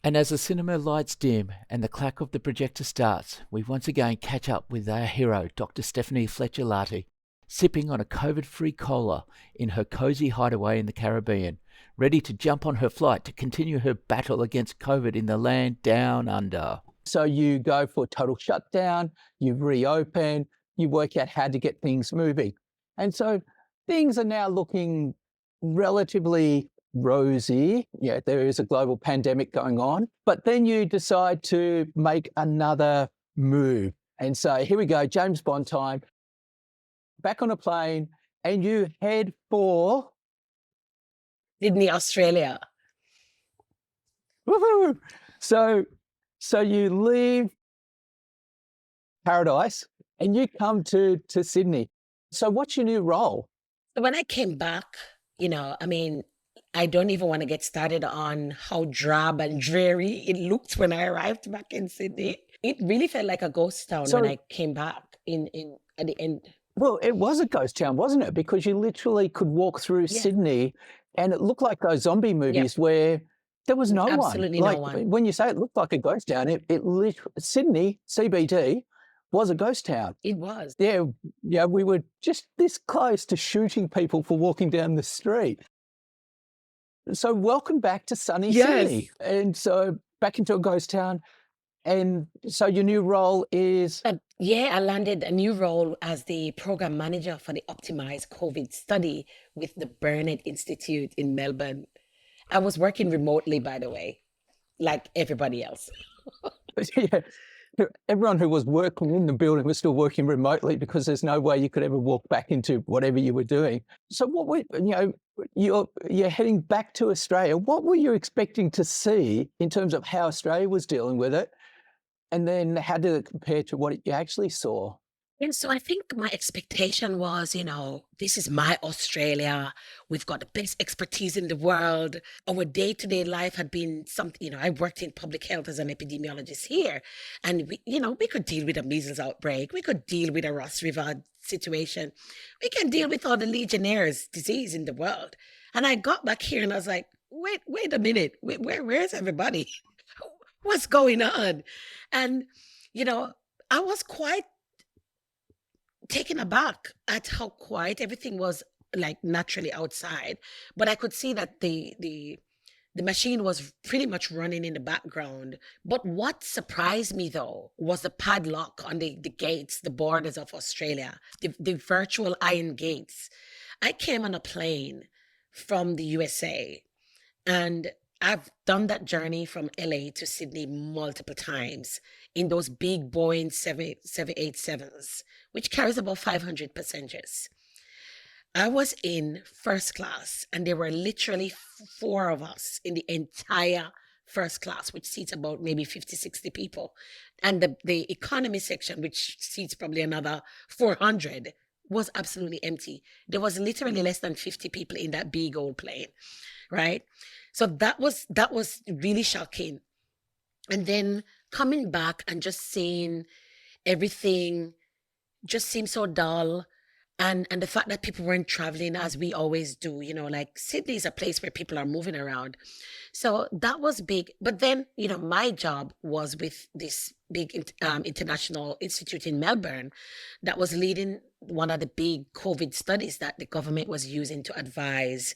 And as the cinema lights dim and the clack of the projector starts, we once again catch up with our hero, Dr. Stephanie Fletcher-Lartey, sipping on a COVID-free cola in her cosy hideaway in the Caribbean, ready to jump on her flight to continue her battle against COVID in the land down under. So you go for total shutdown, you reopen, you work out how to get things moving. And so things are now looking relatively rosy. Yeah, there is a global pandemic going on, but then you decide to make another move. And so here we go, James Bond time, back on a plane, and you head for Sydney, Australia. woohoo. So you leave paradise and you come to Sydney. So what's your new role? So when I came back, I don't even want to get started on how drab and dreary it looked when I arrived back in Sydney. It really felt like a ghost town when I came back at the end. Well, it was a ghost town, wasn't it? Because you literally could walk through Sydney and it looked like those zombie movies where there was no one. Absolutely no one. When you say it looked like a ghost town, it literally, Sydney, CBD, was a ghost town. It was. Yeah, we were just this close to shooting people for walking down the street. So welcome back to sunny Sydney. And so back into a ghost town. And so your new role is? I landed a new role as the program manager for the optimized COVID study with the Burnet Institute in Melbourne. I was working remotely, by the way, like everybody else. Yeah. Everyone who was working in the building was still working remotely because there's no way you could ever walk back into whatever you were doing. So you're heading back to Australia. What were you expecting to see in terms of how Australia was dealing with it? And then how did it compare to what you actually saw? And so I think my expectation was, this is my Australia. We've got the best expertise in the world. Our day-to-day life had been something, I worked in public health as an epidemiologist here. And we could deal with a measles outbreak. We could deal with a Ross River situation. We can deal with all the Legionnaire's disease in the world. And I got back here and I was like, wait a minute. Where's everybody? What's going on? And, I was quite taken aback at how quiet everything was, like naturally outside. But I could see that the machine was pretty much running in the background. But what surprised me, though, was the padlock on the gates, the borders of Australia, the virtual iron gates. I came on a plane from the USA, and I've done that journey from LA to Sydney multiple times in those big Boeing 787s, which carries about 500 passengers. I was in first class, and there were literally 4 of us in the entire first class, which seats about maybe 50, 60 people. And the economy section, which seats probably another 400, was absolutely empty. There was literally less than 50 people in that big old plane, right? So that was really shocking. And then coming back and just seeing everything just seemed so dull. And the fact that people weren't traveling as we always do, like Sydney is a place where people are moving around. So that was big. But then, my job was with this big international institute in Melbourne that was leading one of the big COVID studies that the government was using to advise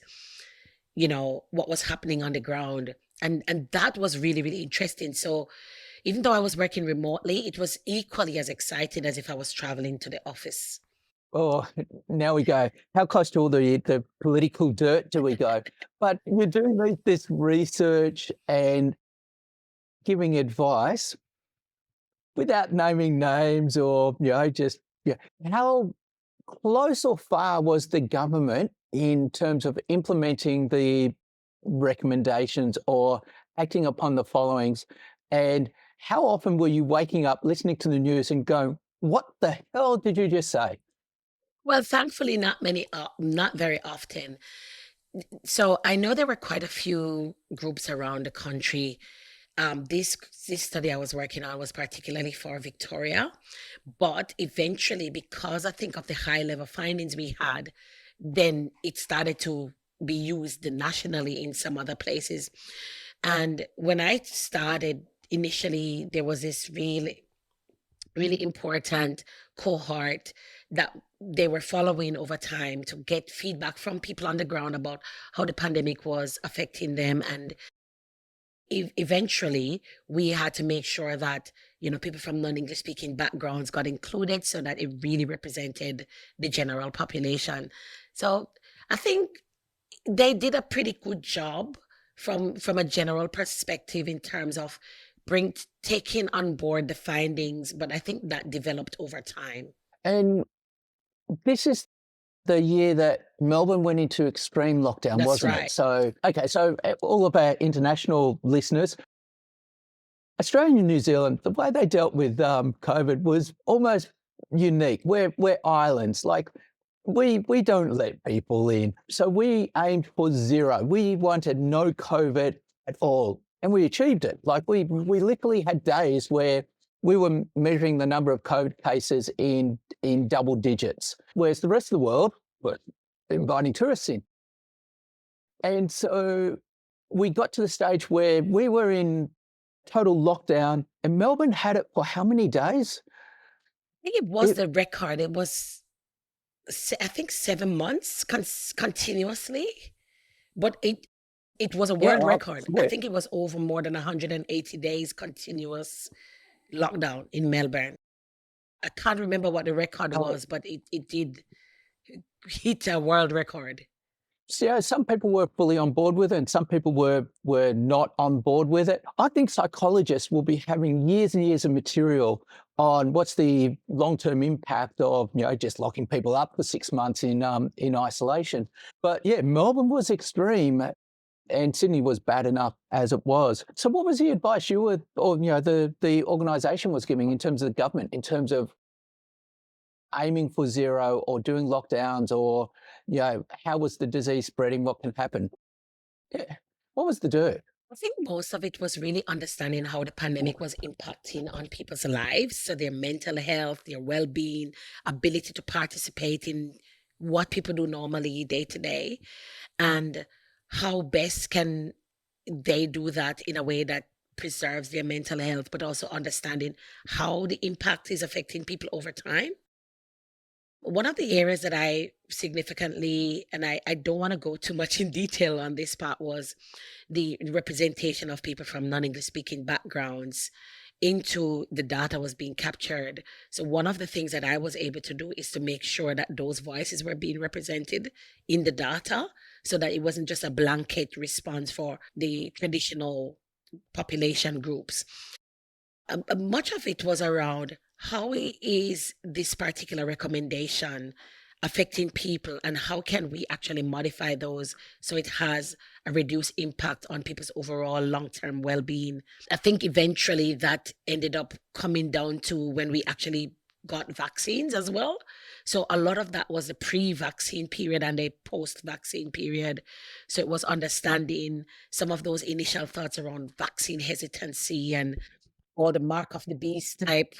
what was happening on the ground. And that was really, really interesting. So even though I was working remotely, it was equally as exciting as if I was traveling to the office. Oh, now we go. How close to all the political dirt do we go? But you're doing this research and giving advice without naming names or, how close or far was the government in terms of implementing the recommendations or acting upon the followings? And how often were you waking up, listening to the news and going, what the hell did you just say? Well, thankfully, not very often. So I know there were quite a few groups around the country. This study I was working on was particularly for Victoria, but eventually, because I think of the high level findings we had, then it started to be used nationally in some other places. And when I started initially, there was this really, really important cohort that they were following over time to get feedback from people on the ground about how the pandemic was affecting them. And eventually we had to make sure that people from non-English speaking backgrounds got included so that it really represented the general population. So I think they did a pretty good job from a general perspective in terms of taking on board the findings, but I think that developed over time. And this is the year that Melbourne went into extreme lockdown, That's wasn't right. it? So, okay, so all of our international listeners, Australia and New Zealand, the way they dealt with COVID was almost unique. We're islands, like we don't let people in. So we aimed for zero. We wanted no COVID at all, and we achieved it. Like we literally had days where we were measuring the number of COVID cases in double digits, whereas the rest of the world were inviting tourists in. And so we got to the stage where we were in total lockdown, and Melbourne had it for how many days? I think it was the record. It was, I think, 7 months continuously, but it was a world record. I think it was over more than 180 days continuous lockdown in Melbourne. I can't remember what the record was, but it did hit a world record. So some people were fully on board with it and some people were not on board with it. I think psychologists will be having years and years of material on what's the long-term impact of just locking people up for 6 months in isolation. But yeah, Melbourne was extreme and Sydney was bad enough as it was. So what was the advice you were, or the organisation was giving in terms of the government, in terms of aiming for zero or doing lockdowns, or how was the disease spreading? What can happen? Yeah, what was the do? I think most of it was really understanding how the pandemic was impacting on people's lives, so their mental health, their well-being, ability to participate in what people do normally day to day, and how best can they do that in a way that preserves their mental health, but also understanding how the impact is affecting people over time. One of the areas that I significantly, and I don't want to go too much in detail on this part, was the representation of people from non-English speaking backgrounds into the data was being captured. So one of the things that I was able to do is to make sure that those voices were being represented in the data so that it wasn't just a blanket response for the traditional population groups. Much of it was around how is this particular recommendation affecting people and how can we actually modify those so it has a reduced impact on people's overall long-term well-being. I think eventually that ended up coming down to when we actually got vaccines as well. So a lot of that was the pre-vaccine period and the post-vaccine period. So it was understanding some of those initial thoughts around vaccine hesitancy and all the mark of the beast type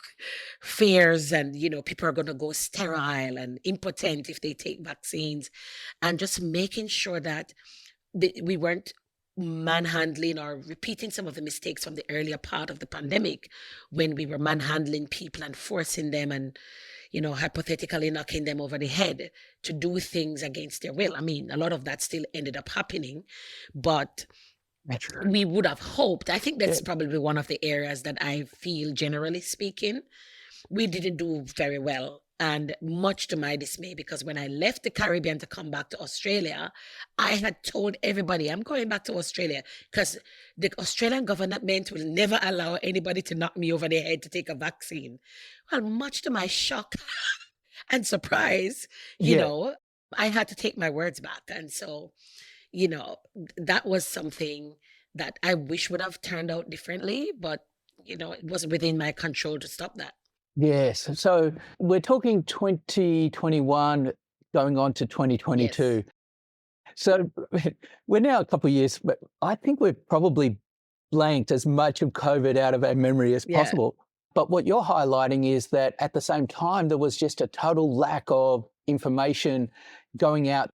fears, and people are going to go sterile and impotent if they take vaccines, and just making sure that we weren't manhandling or repeating some of the mistakes from the earlier part of the pandemic when we were manhandling people and forcing them and hypothetically knocking them over the head to do things against their will. I mean, a lot of that still ended up happening, but we would have hoped. I think that's probably one of the areas that I feel, generally speaking, we didn't do very well. And much to my dismay, because when I left the Caribbean to come back to Australia, I had told everybody I'm going back to Australia because the Australian government will never allow anybody to knock me over the head to take a vaccine. Well, much to my shock and surprise, I had to take my words back. And so that was something that I wish would have turned out differently, but it wasn't within my control to stop that. Yes. So we're talking 2021 going on to 2022. Yes. So we're now a couple of years, but I think we've probably blanked as much of COVID out of our memory as possible. But what you're highlighting is that at the same time, there was just a total lack of information going out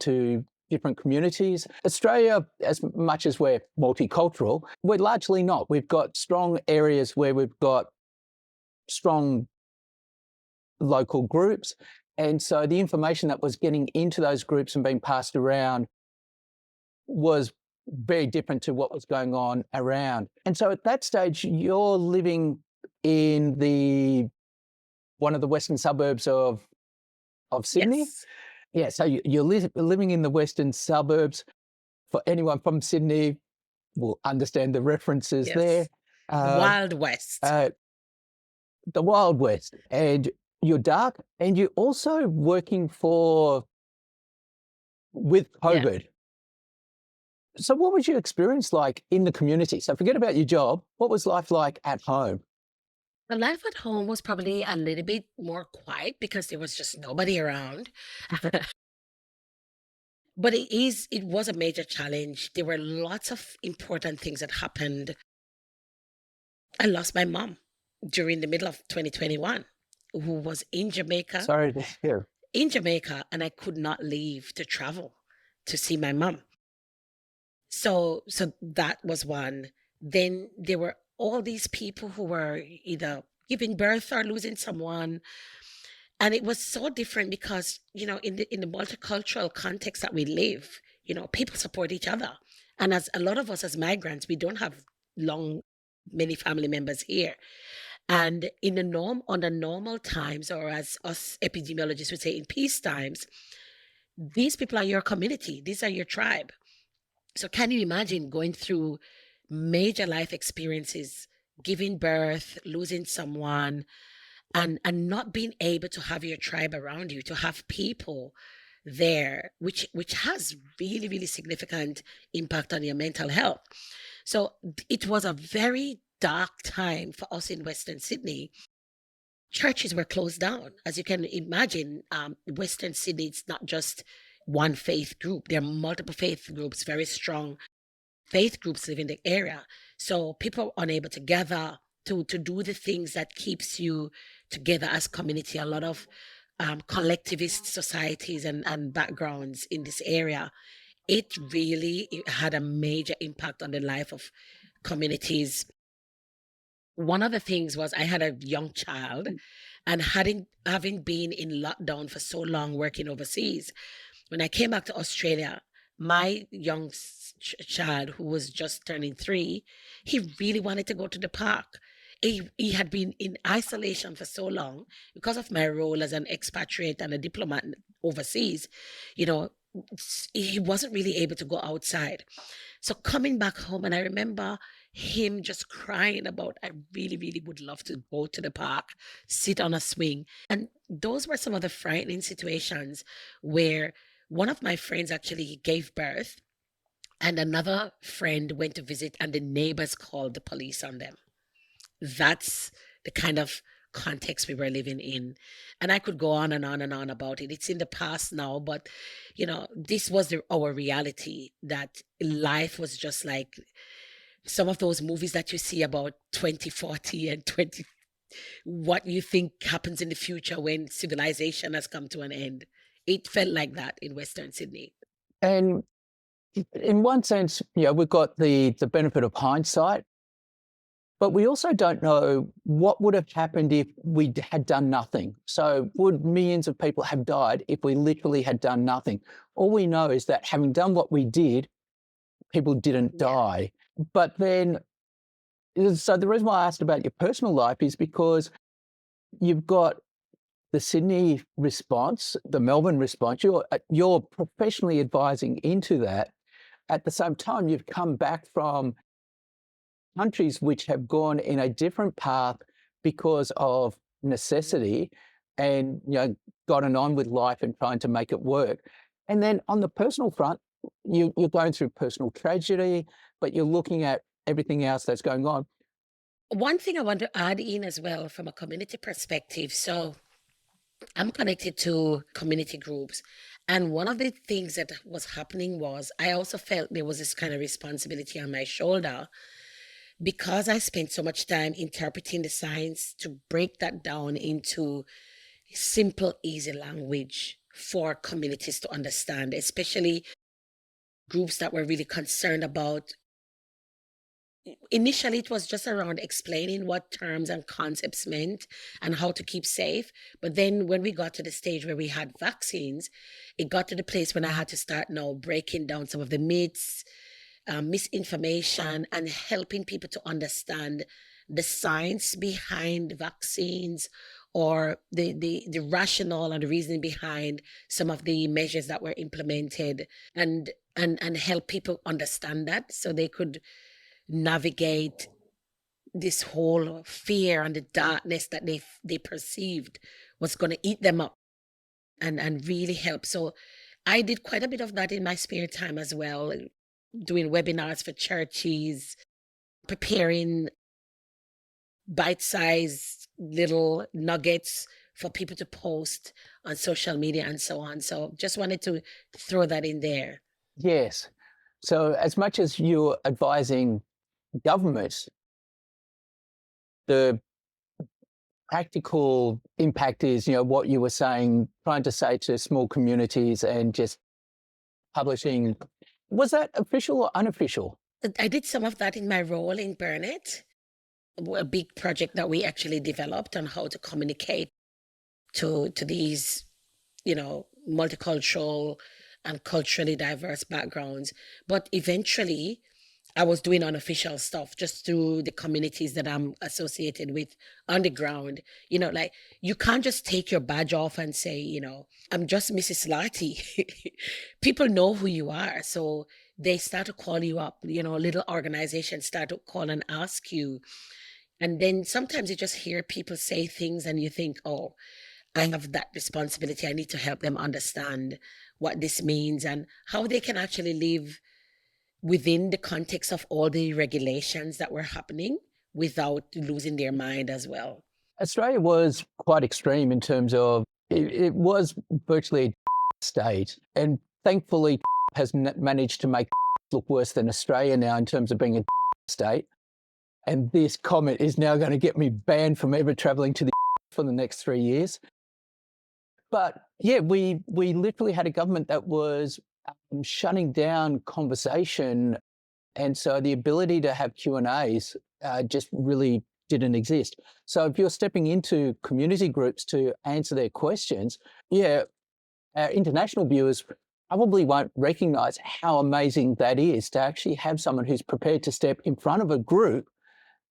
to different communities. Australia, as much as we're multicultural, we're largely not. We've got strong areas where we've got strong local groups. And so the information that was getting into those groups and being passed around was very different to what was going on around. And so at that stage, you're living in one of the western suburbs of Sydney. Yes. Yeah, so you're living in the western suburbs. For anyone from Sydney will understand the references there. Yes. Wild West. The Wild West. And you're dark, and you're also working with COVID. So what was your experience like in the community? So forget about your job. What was life like at home? The life at home was probably a little bit more quiet because there was just nobody around. But it was a major challenge. There were lots of important things that happened. I lost my mom during the middle of 2021, who was in Jamaica. Sorry to hear. In Jamaica, and I could not leave to travel to see my mom. So that was one. Then there were all these people who were either giving birth or losing someone. And it was so different because, in the multicultural context that we live, people support each other. And as a lot of us as migrants, we don't have many family members here. And under normal times, or as us epidemiologists would say, in peace times, these people are your community. These are your tribe. So can you imagine going through major life experiences, giving birth, losing someone, and not being able to have your tribe around you, to have people there, which has really, really significant impact on your mental health. So it was a very dark time for us in Western Sydney. Churches were closed down. As you can imagine, Western Sydney, it's not just one faith group. There are multiple faith groups, very strong faith groups live in the area. So people are unable to gather to do the things that keeps you together as community. A lot of collectivist societies and backgrounds in this area. It really had a major impact on the life of communities. One of the things was I had a young child, and having been in lockdown for so long working overseas, when I came back to Australia, my young child, who was just turning 3, he really wanted to go to the park. He had been in isolation for so long because of my role as an expatriate and a diplomat overseas. He wasn't really able to go outside. So coming back home, and I remember him just crying about, I really, really would love to go to the park, sit on a swing. And those were some of the frightening situations where one of my friends actually gave birth, and another friend went to visit, and the neighbors called the police on them. That's the kind of context we were living in. And I could go on and on and on about it. It's in the past now, but this was our reality, that life was just like some of those movies that you see about 2040 and what you think happens in the future when civilization has come to an end. It felt like that in Western Sydney. And in one sense, we've got the benefit of hindsight, but we also don't know what would have happened if we had done nothing. So would millions of people have died if we literally had done nothing? All we know is that having done what we did, people didn't die. But then, so the reason why I asked about your personal life is because you've got the Sydney response, the Melbourne response, you're professionally advising into that. At the same time, you've come back from countries which have gone in a different path because of necessity and gotten on with life and trying to make it work. And then on the personal front, you're going through personal tragedy, but you're looking at everything else that's going on. One thing I want to add in as well from a community perspective. So I'm connected to community groups. And one of the things that was happening was I also felt there was this kind of responsibility on my shoulder, because I spent so much time interpreting the science, to break that down into simple, easy language for communities to understand, especially groups that were really concerned about. Initially, it was just around explaining what terms and concepts meant and how to keep safe. But then when we got to the stage where we had vaccines, it got to the place when I had to start now breaking down some of the myths, misinformation, and helping people to understand the science behind vaccines, or the rationale and the reasoning behind some of the measures that were implemented, and help people understand that so they could navigate this whole fear and the darkness that they perceived was going to eat them up, and really help. So I did quite a bit of that in my spare time as well, doing webinars for churches, preparing bite-sized little nuggets for people to post on social media and so on. So just wanted to throw that in there. Yes. So as much as you're advising governments, the practical impact is, what you were saying, trying to say to small communities and just publishing. Was that official or unofficial? I did some of that in my role in Burnett, a big project that we actually developed on how to communicate to these, multicultural and culturally diverse backgrounds. But eventually, I was doing unofficial stuff just through the communities that I'm associated with on the ground. Like, you can't just take your badge off and say, I'm just Mrs. Lartey. People know who you are. So they start to call you up, little organizations start to call and ask you. And then sometimes you just hear people say things and you think, oh, I have that responsibility. I need to help them understand what this means and how they can actually live within the context of all the regulations that were happening without losing their mind as well. Australia was quite extreme in terms of it was virtually a state, and thankfully has managed to make look worse than Australia now in terms of being a state. And this comment is now going to get me banned from ever traveling to the for the next 3 years. But yeah, we literally had a government that was shutting down conversation, and so the ability to have Q&As just really didn't exist. So if you're stepping into community groups to answer their questions, our international viewers probably won't recognize how amazing that is to actually have someone who's prepared to step in front of a group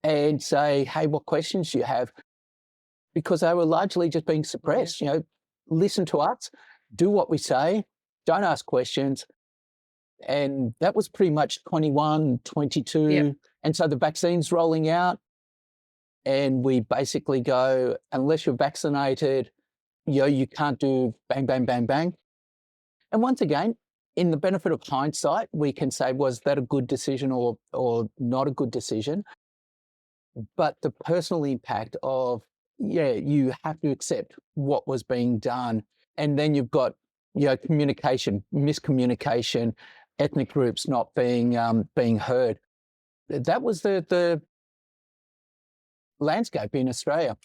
and say, hey, what questions do you have? Because they were largely just being suppressed. Listen to us, do what we say, don't ask questions. And that was pretty much 21, 22. Yep. And so the vaccine's rolling out, and we basically go, unless you're vaccinated, you can't do bang, bang, bang, bang. And once again, in the benefit of hindsight, we can say, was that a good decision or not a good decision? But the personal impact of, you have to accept what was being done. And then you've got, communication, miscommunication, ethnic groups not being heard. That was the landscape in Australia.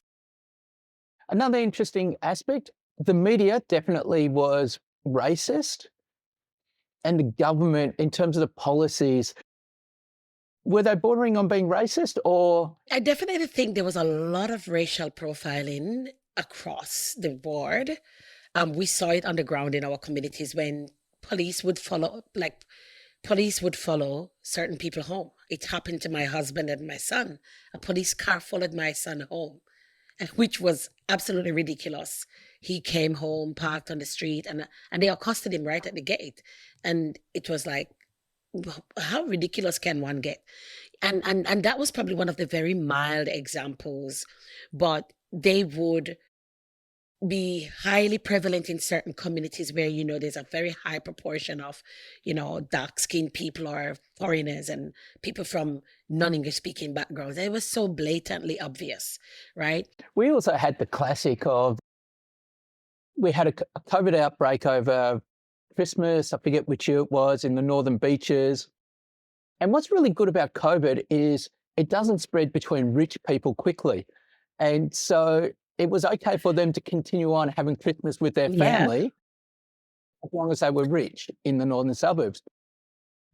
Another interesting aspect, the media definitely was racist, and the government, in terms of the policies, were they bordering on being racist? Or I definitely think there was a lot of racial profiling across the board. We saw it on the ground in our communities when police would follow certain people home. It happened to my husband and my son. A police car followed my son home, which was absolutely ridiculous. He came home, parked on the street, and they accosted him right at the gate. And it was like, how ridiculous can one get? And that was probably one of the very mild examples, but they would be highly prevalent in certain communities where, there's a very high proportion of, dark-skinned people or foreigners and people from non-English speaking backgrounds. It was so blatantly obvious, right? we also had the classic of, we had a COVID outbreak over Christmas, I forget which year it was, in the Northern Beaches. And what's really good about COVID is it doesn't spread between rich people quickly. And so it was okay for them to continue on having Christmas with their family as long as they were rich in the northern suburbs.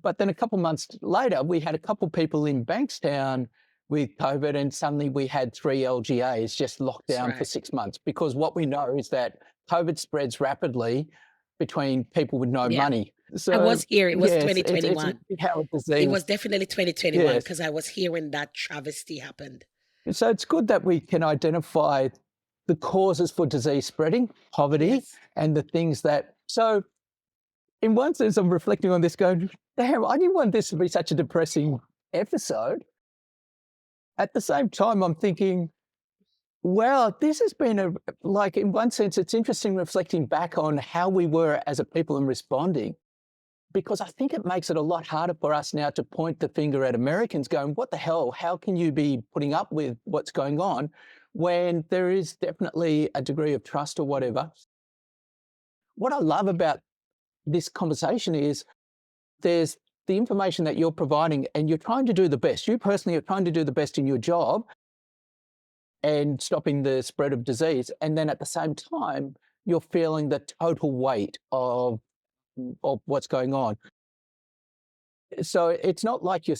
But then a couple months later, we had a couple people in Bankstown with COVID, and suddenly we had 3 LGAs just locked That's down for right. 6 months, because what we know is that COVID spreads rapidly between people with no Yeah. money. I So was here. It was yes, it's 2021. how a It disease. was definitely 2021 Yes. because I was here when that travesty happened. So it's good that we can identify the causes for disease spreading, poverty, Yes. and the things that. So in one sense, I'm reflecting on this going, damn, I didn't want this to be such a depressing episode. At the same time, I'm thinking, wow, this has been like, in one sense, it's interesting reflecting back on how we were as a people and responding, because I think it makes it a lot harder for us now to point the finger at Americans going, what the hell, how can you be putting up with what's going on when there is definitely a degree of trust or whatever. What I love about this conversation is there's the information that you're providing and you're trying to do the best. You personally are trying to do the best in your job and stopping the spread of disease. And then at the same time, you're feeling the total weight of what's going on. So it's not like you're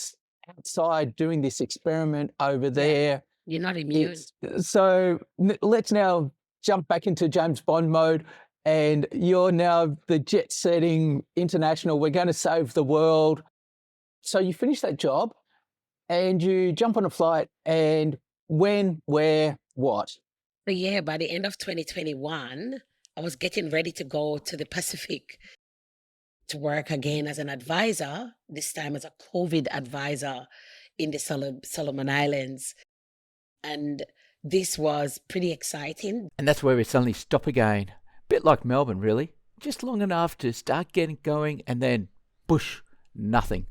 outside doing this experiment over there. You're not immune. So let's now jump back into James Bond mode. And you're now the jet-setting international, we're going to save the world. So you finish that job and you jump on a flight, and when, where, what? So yeah, by the end of 2021, I was getting ready to go to the Pacific to work again as an advisor, this time as a COVID advisor in the Solomon Islands. And this was pretty exciting. And that's where we suddenly stop again. Bit like Melbourne, really. Just long enough to start getting going and then, bush, nothing.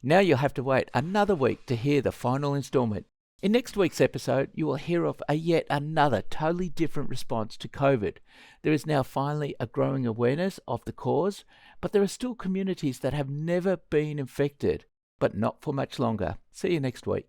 Now you'll have to wait another week to hear the final instalment. In next week's episode, you will hear of yet another totally different response to COVID. There is now finally a growing awareness of the cause, but there are still communities that have never been infected, but not for much longer. See you next week.